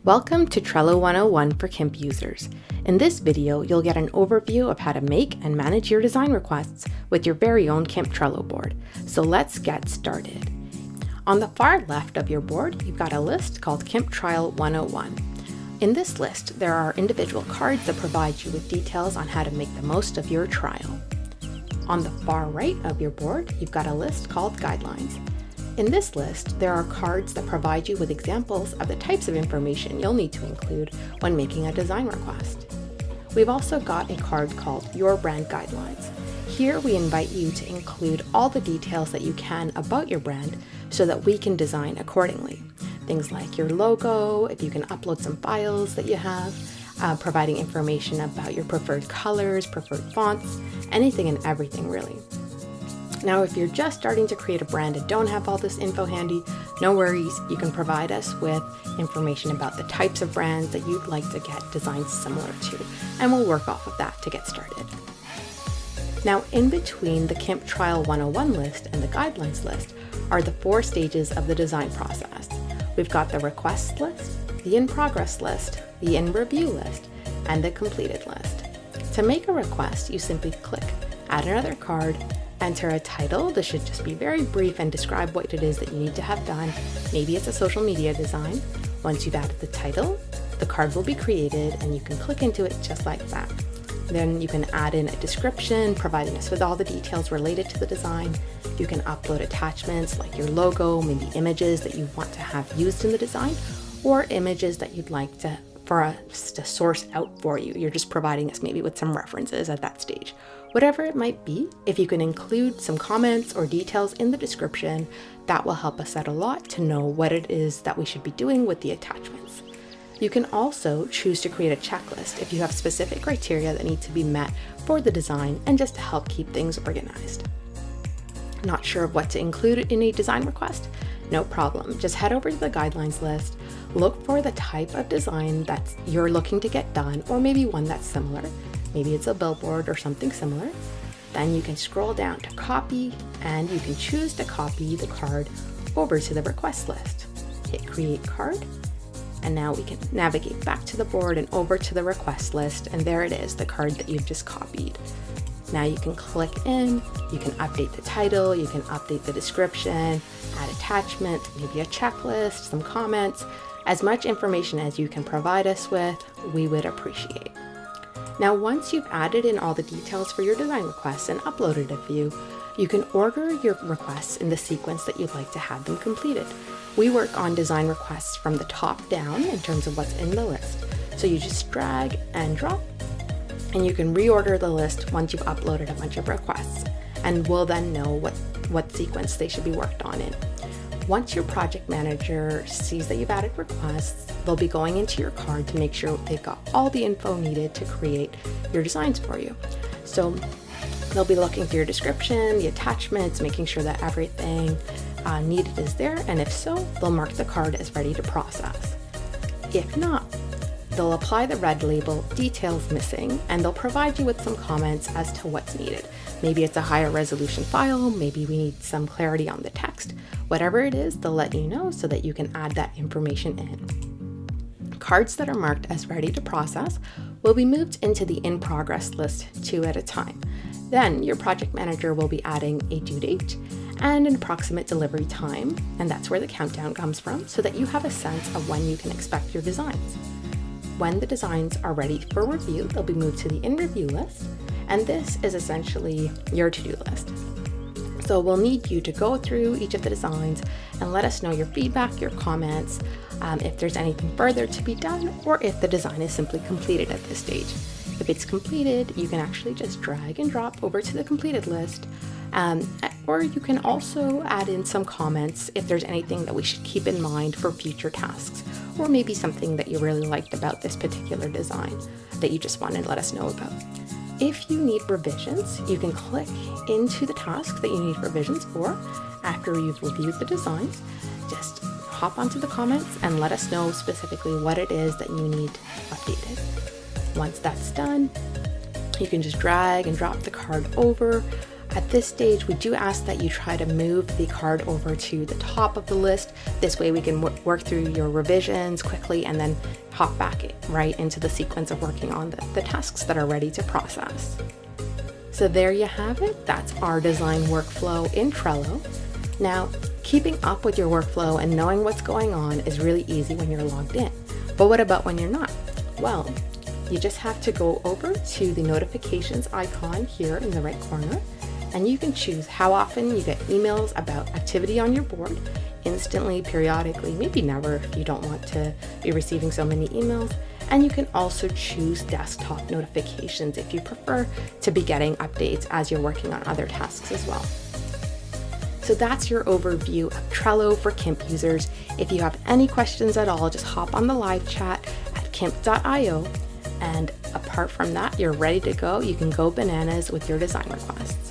Welcome to Trello 101 for KIMP users. In this video, you'll get an overview of how to make and manage your design requests with your very own KIMP Trello board. So let's get started. On the far left of your board, you've got a list called KIMP Trial 101. In this list, there are individual cards that provide you with details on how to make the most of your trial. On the far right of your board, you've got a list called Guidelines. In this list, there are cards that provide you with examples of the types of information you'll need to include when making a design request. We've also got a card called Your Brand Guidelines. Here we invite you to include all the details that you can about your brand so that we can design accordingly. Things like your logo, if you can upload some files that you have, providing information about your preferred colors, preferred fonts, anything and everything really. Now, if you're just starting to create a brand and don't have all this info handy, no worries, you can provide us with information about the types of brands that you'd like to get designs similar to, and we'll work off of that to get started. Now, in between the KIMP Trial 101 list and the Guidelines list are the 4 stages of the design process. We've got the Requests list, the In Progress list, the In Review list, and the Completed list. To make a request, you simply click Add Another Card, enter a title. This should just be very brief and describe what it is that you need to have done. Maybe it's a social media design. Once you've added the title, the card will be created and you can click into it just like that. Then you can add in a description, providing us with all the details related to the design. You can upload attachments like your logo, maybe images that you want to have used in the design, or images that you'd like for us to source out for you. You're just providing us maybe with some references at that stage. Whatever it might be, if you can include some comments or details in the description, that will help us out a lot to know what it is that we should be doing with the attachments. You can also choose to create a checklist if you have specific criteria that need to be met for the design and just to help keep things organized. Not sure of what to include in a design request? No problem. Just head over to the Guidelines list, look for the type of design that you're looking to get done, or maybe one that's similar. Maybe it's a billboard or something similar. Then you can scroll down to Copy, and you can choose to copy the card over to the Request list. Hit Create Card, and now we can navigate back to the board and over to the Request list, and there it is, the card that you've just copied. Now you can click in, you can update the title, you can update the description, add attachment, maybe a checklist, some comments. As much information as you can provide us with, we would appreciate. Now, once you've added in all the details for your design requests and uploaded a few, you can order your requests in the sequence that you'd like to have them completed. We work on design requests from the top down in terms of what's in the list. So you just drag and drop, and you can reorder the list once you've uploaded a bunch of requests, and we'll then know what sequence they should be worked on in. Once your project manager sees that you've added requests, they'll be going into your card to make sure they've got all the info needed to create your designs for you. So they'll be looking through your description, the attachments, making sure that everything needed is there, and if so, they'll mark the card as ready to process. If not, they'll apply the red label, Details Missing, and they'll provide you with some comments as to what's needed. Maybe it's a higher resolution file, maybe we need some clarity on the text. Whatever it is, they'll let you know so that you can add that information in. Cards that are marked as ready to process will be moved into the In Progress list 2 at a time. Then your project manager will be adding a due date and an approximate delivery time, and that's where the countdown comes from, so that you have a sense of when you can expect your designs. When the designs are ready for review, they'll be moved to the In Review list, and this is essentially your to-do list. So we'll need you to go through each of the designs and let us know your feedback, your comments, if there's anything further to be done, or if the design is simply completed at this stage. If it's completed, you can actually just drag and drop over to the completed list, or you can also add in some comments if there's anything that we should keep in mind for future tasks, or maybe something that you really liked about this particular design that you just wanted to let us know about. If you need revisions, you can click into the task that you need revisions for. After you've reviewed the designs, just hop onto the comments and let us know specifically what it is that you need updated. Once that's done, you can just drag and drop the card over At this stage, we do ask that you try to move the card over to the top of the list. This way we can work through your revisions quickly and then hop back right into the sequence of working on the tasks that are ready to process. So there you have it. That's our design workflow in Trello. Now, keeping up with your workflow and knowing what's going on is really easy when you're logged in. But what about when you're not? Well, you just have to go over to the notifications icon here in the right corner, and you can choose how often you get emails about activity on your board, instantly, periodically, maybe never if you don't want to be receiving so many emails. And you can also choose desktop notifications if you prefer to be getting updates as you're working on other tasks as well. So that's your overview of Trello for KIMP users. If you have any questions at all, just hop on the live chat at kimp.io. And apart from that, you're ready to go. You can go bananas with your design requests.